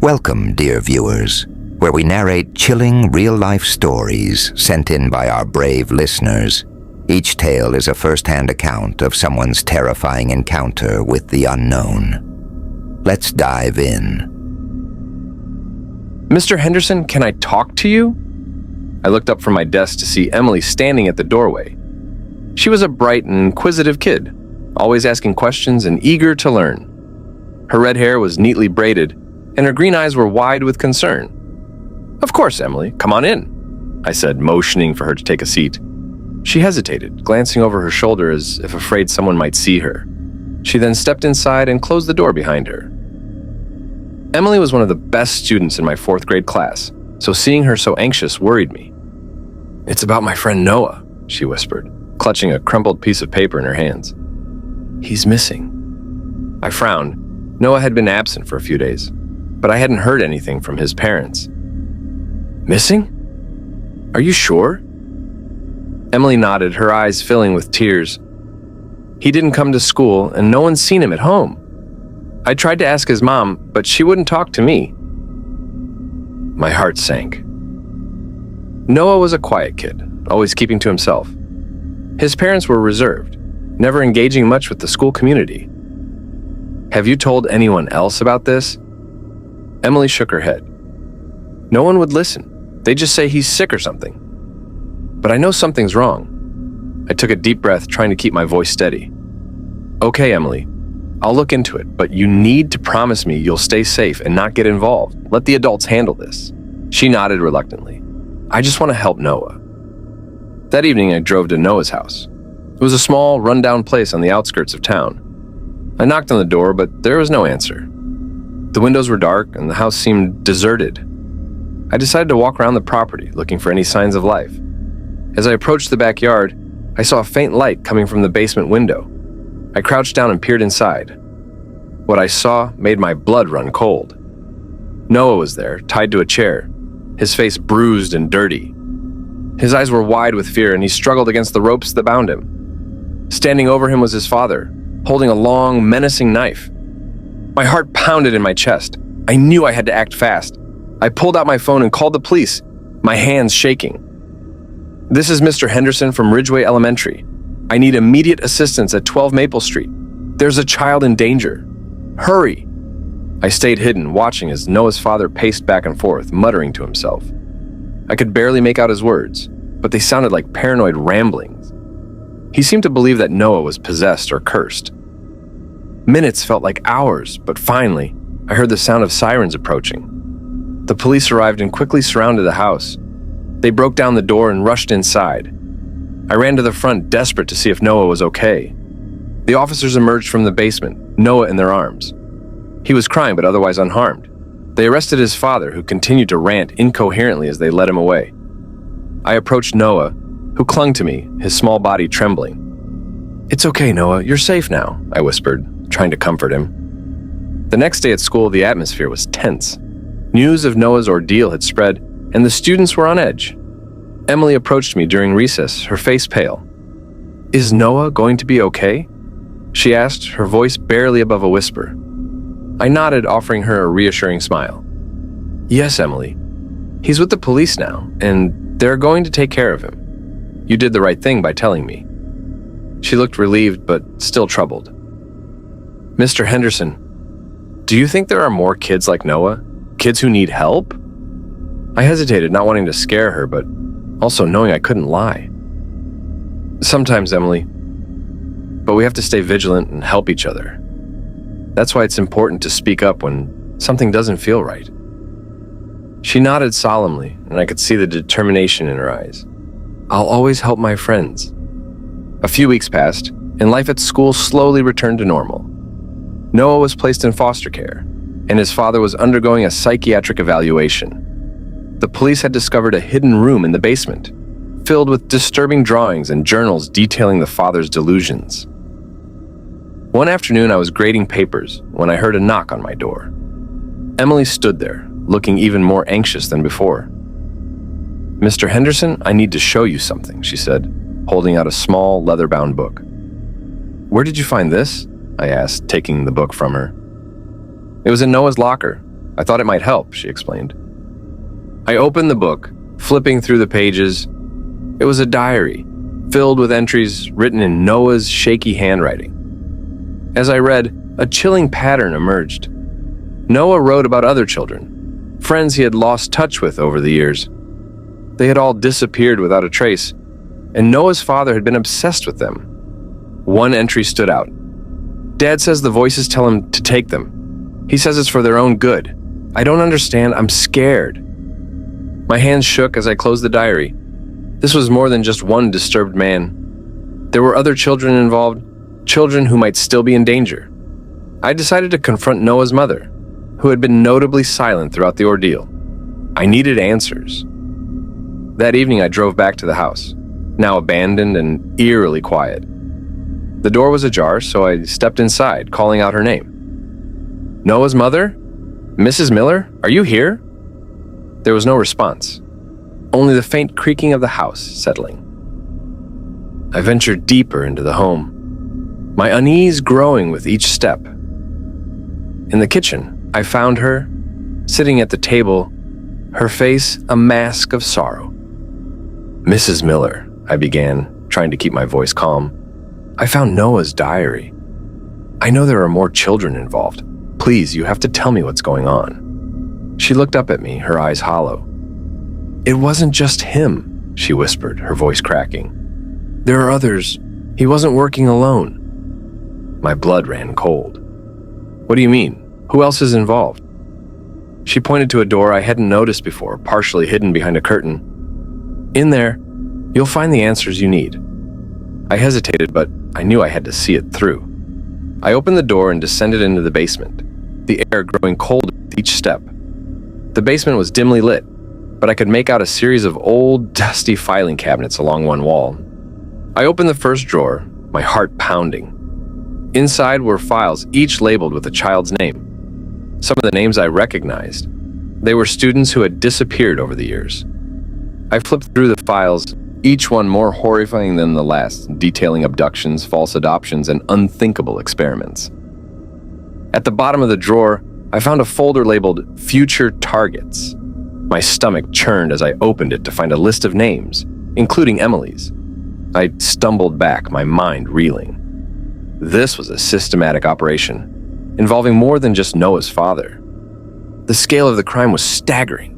Welcome, dear viewers, where we narrate chilling real-life stories sent in by our brave listeners. Each tale is a first-hand account of someone's terrifying encounter with the unknown. Let's dive in. Mr. Henderson, can I talk to you? I looked up from my desk to see Emily standing at the doorway. She was a bright and inquisitive kid, always asking questions and eager to learn. Her red hair was neatly braided, and her green eyes were wide with concern. "Of course, Emily, come on in," I said, motioning for her to take a seat. She hesitated, glancing over her shoulder as if afraid someone might see her. She then stepped inside and closed the door behind her. Emily was one of the best students in my 4th grade class, so seeing her so anxious worried me. "It's about my friend Noah," she whispered, clutching a crumpled piece of paper in her hands. "He's missing." I frowned. Noah had been absent for a few days, but I hadn't heard anything from his parents. "Missing? Are you sure?" Emily nodded, her eyes filling with tears. "He didn't come to school, and no one's seen him at home. I tried to ask his mom, but she wouldn't talk to me." My heart sank. Noah was a quiet kid, always keeping to himself. His parents were reserved, never engaging much with the school community. "Have you told anyone else about this?" Emily shook her head. "No one would listen. They just say he's sick or something. But I know something's wrong." I took a deep breath, trying to keep my voice steady. "Okay, Emily, I'll look into it, but you need to promise me you'll stay safe and not get involved. Let the adults handle this." She nodded reluctantly. "I just want to help Noah." That evening, I drove to Noah's house. It was a small, rundown place on the outskirts of town. I knocked on the door, but there was no answer. The windows were dark, and the house seemed deserted. I decided to walk around the property, looking for any signs of life. As I approached the backyard, I saw a faint light coming from the basement window. I crouched down and peered inside. What I saw made my blood run cold. Noah was there, tied to a chair, his face bruised and dirty. His eyes were wide with fear, and he struggled against the ropes that bound him. Standing over him was his father, holding a long, menacing knife. My heart pounded in my chest. I knew I had to act fast. I pulled out my phone and called the police, my hands shaking. "This is Mr. Henderson from Ridgeway Elementary. I need immediate assistance at 12 Maple Street. There's a child in danger. Hurry!" I stayed hidden, watching as Noah's father paced back and forth, muttering to himself. I could barely make out his words, but they sounded like paranoid ramblings. He seemed to believe that Noah was possessed or cursed. Minutes felt like hours, but finally, I heard the sound of sirens approaching. The police arrived and quickly surrounded the house. They broke down the door and rushed inside. I ran to the front, desperate to see if Noah was okay. The officers emerged from the basement, Noah in their arms. He was crying, but otherwise unharmed. They arrested his father, who continued to rant incoherently as they led him away. I approached Noah, who clung to me, his small body trembling. "It's okay, Noah, you're safe now," I whispered, trying to comfort him. The next day at school, the atmosphere was tense. News of Noah's ordeal had spread, and the students were on edge. Emily approached me during recess, her face pale. "Is Noah going to be okay?" she asked, her voice barely above a whisper. I nodded, offering her a reassuring smile. "Yes, Emily. He's with the police now, and they're going to take care of him. You did the right thing by telling me." She looked relieved, but still troubled. "Mr. Henderson, do you think there are more kids like Noah? Kids who need help?" I hesitated, not wanting to scare her, but also knowing I couldn't lie. "Sometimes, Emily. But we have to stay vigilant and help each other. That's why it's important to speak up when something doesn't feel right." She nodded solemnly, and I could see the determination in her eyes. "I'll always help my friends." A few weeks passed, and life at school slowly returned to normal. Noah was placed in foster care, and his father was undergoing a psychiatric evaluation. The police had discovered a hidden room in the basement, filled with disturbing drawings and journals detailing the father's delusions. One afternoon, I was grading papers when I heard a knock on my door. Emily stood there, looking even more anxious than before. "Mr. Henderson, I need to show you something," she said, holding out a small, leather-bound book. "Where did you find this?" I asked, taking the book from her. It was in Noah's locker, I thought it might help, she explained. I opened the book, flipping through the pages. It was a diary, filled with entries written in Noah's shaky handwriting. As I read, a chilling pattern emerged. Noah wrote about other children, friends he had lost touch with over the years. They had all disappeared without a trace, and Noah's father had been obsessed with them. One entry stood out. Dad says the voices tell him to take them. He says it's for their own good. I don't understand. I'm scared. My hands shook as I closed the diary. This was more than just one disturbed man. There were other children involved, children who might still be in danger. I decided to confront Noah's mother, who had been notably silent throughout the ordeal. I needed answers. That evening, I drove back to the house, now abandoned and eerily quiet. The door was ajar, so I stepped inside, calling out her name. Noah's mother? Mrs. Miller, are you here? There was no response, only the faint creaking of the house settling. I ventured deeper into the home, my unease growing with each step. In the kitchen, I found her, sitting at the table, her face a mask of sorrow. Mrs. Miller, I began, trying to keep my voice calm. I found Noah's diary. I know there are more children involved. Please, you have to tell me what's going on. She looked up at me, her eyes hollow. It wasn't just him, she whispered, her voice cracking. There are others. He wasn't working alone. My blood ran cold. What do you mean? Who else is involved? She pointed to a door I hadn't noticed before, partially hidden behind a curtain. In there, you'll find the answers you need. I hesitated, but I knew I had to see it through. I opened the door and descended into the basement, the air growing colder with each step. The basement was dimly lit, but I could make out a series of old, dusty filing cabinets along one wall. I opened the first drawer, my heart pounding. Inside were files, each labeled with a child's name. Some of the names I recognized. They were students who had disappeared over the years. I flipped through the files, each one more horrifying than the last, detailing abductions, false adoptions, and unthinkable experiments. At the bottom of the drawer, I found a folder labeled Future Targets. My stomach churned as I opened it to find a list of names, including Emily's. I stumbled back, my mind reeling. This was a systematic operation, involving more than just Noah's father. The scale of the crime was staggering,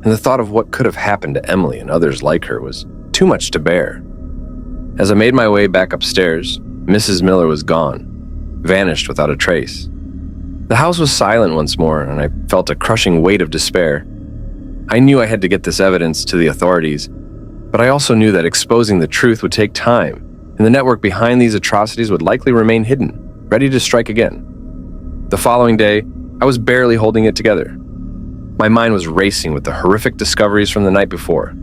and the thought of what could have happened to Emily and others like her was too much to bear. As I made my way back upstairs, Mrs. Miller was gone, vanished without a trace. The house was silent once more, and I felt a crushing weight of despair. I knew I had to get this evidence to the authorities, but I also knew that exposing the truth would take time, and the network behind these atrocities would likely remain hidden, ready to strike again. The following day, I was barely holding it together. My mind was racing with the horrific discoveries from the night before.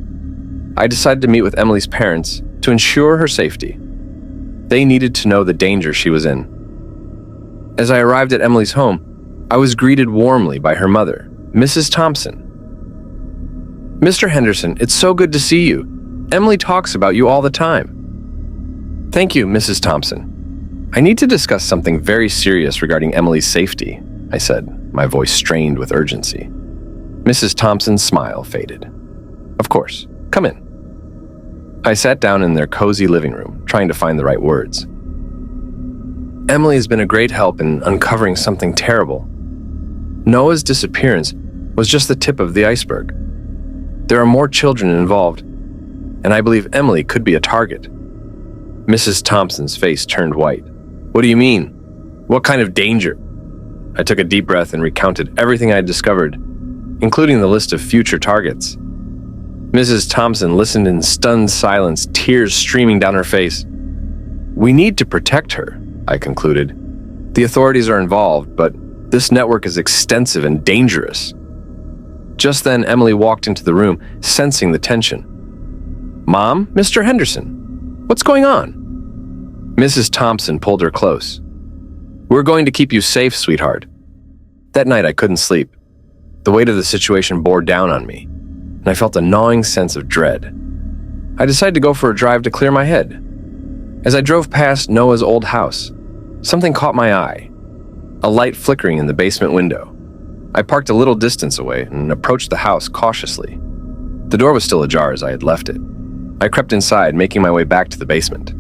I decided to meet with Emily's parents to ensure her safety. They needed to know the danger she was in. As I arrived at Emily's home, I was greeted warmly by her mother, Mrs. Thompson. Mr. Henderson, it's so good to see you. Emily talks about you all the time. Thank you, Mrs. Thompson. I need to discuss something very serious regarding Emily's safety, I said, my voice strained with urgency. Mrs. Thompson's smile faded. Of course, come in. I sat down in their cozy living room, trying to find the right words. Emily has been a great help in uncovering something terrible. Noah's disappearance was just the tip of the iceberg. There are more children involved, and I believe Emily could be a target. Mrs. Thompson's face turned white. What do you mean? What kind of danger? I took a deep breath and recounted everything I had discovered, including the list of future targets. Mrs. Thompson listened in stunned silence, tears streaming down her face. We need to protect her, I concluded. The authorities are involved, but this network is extensive and dangerous. Just then, Emily walked into the room, sensing the tension. Mom, Mr. Henderson, what's going on? Mrs. Thompson pulled her close. We're going to keep you safe, sweetheart. That night, I couldn't sleep. The weight of the situation bore down on me, and I felt a gnawing sense of dread. I decided to go for a drive to clear my head. As I drove past Noah's old house, something caught my eye, a light flickering in the basement window. I parked a little distance away and approached the house cautiously. The door was still ajar as I had left it. I crept inside, making my way back to the basement.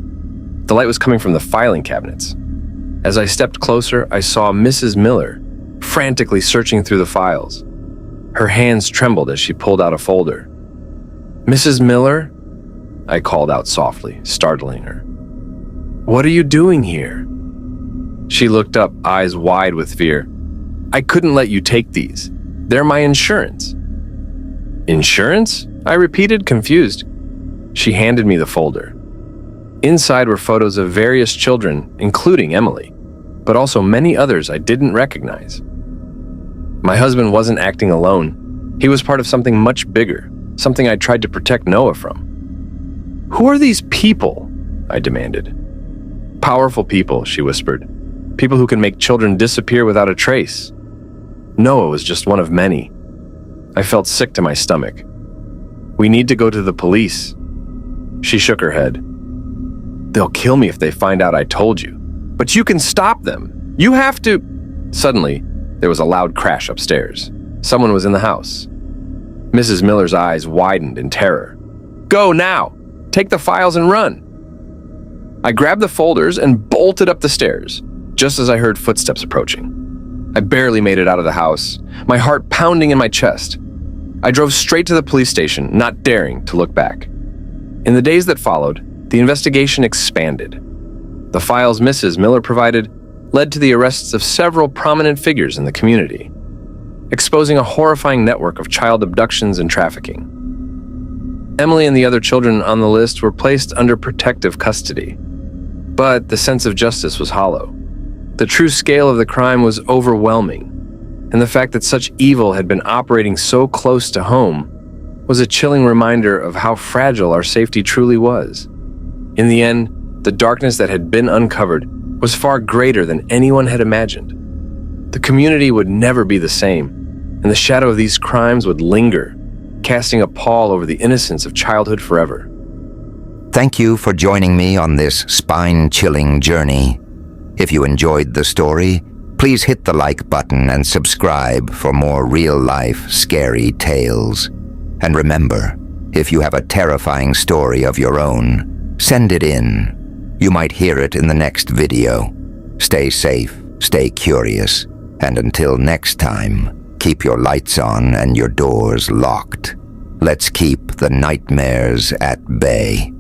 The light was coming from the filing cabinets. As I stepped closer, I saw Mrs. Miller frantically searching through the files. Her hands trembled as she pulled out a folder. "Mrs. Miller?" I called out softly, startling her. "What are you doing here?" She looked up, eyes wide with fear. "I couldn't let you take these. They're my insurance." "Insurance?" I repeated, confused. She handed me the folder. Inside were photos of various children, including Emily, but also many others I didn't recognize. My husband wasn't acting alone. He was part of something much bigger, something I tried to protect Noah from. "Who are these people?" I demanded. "Powerful people," she whispered. "People who can make children disappear without a trace." Noah was just one of many. I felt sick to my stomach. "We need to go to the police." She shook her head. "They'll kill me if they find out I told you. But you can stop them. You have to—" Suddenly, there was a loud crash upstairs. Someone was in the house. Mrs. Miller's eyes widened in terror. "Go now! Take the files and run!" I grabbed the folders and bolted up the stairs, just as I heard footsteps approaching. I barely made it out of the house, my heart pounding in my chest. I drove straight to the police station, not daring to look back. In the days that followed, the investigation expanded. The files Mrs. Miller provided led to the arrests of several prominent figures in the community, exposing a horrifying network of child abductions and trafficking. Emily and the other children on the list were placed under protective custody, but the sense of justice was hollow. The true scale of the crime was overwhelming, and the fact that such evil had been operating so close to home was a chilling reminder of how fragile our safety truly was. In the end, the darkness that had been uncovered was far greater than anyone had imagined. The community would never be the same, and the shadow of these crimes would linger, casting a pall over the innocence of childhood forever. Thank you for joining me on this spine-chilling journey. If you enjoyed the story, please hit the like button and subscribe for more real-life scary tales. And remember, if you have a terrifying story of your own, send it in. You might hear it in the next video. Stay safe, stay curious, and until next time, keep your lights on and your doors locked. Let's keep the nightmares at bay.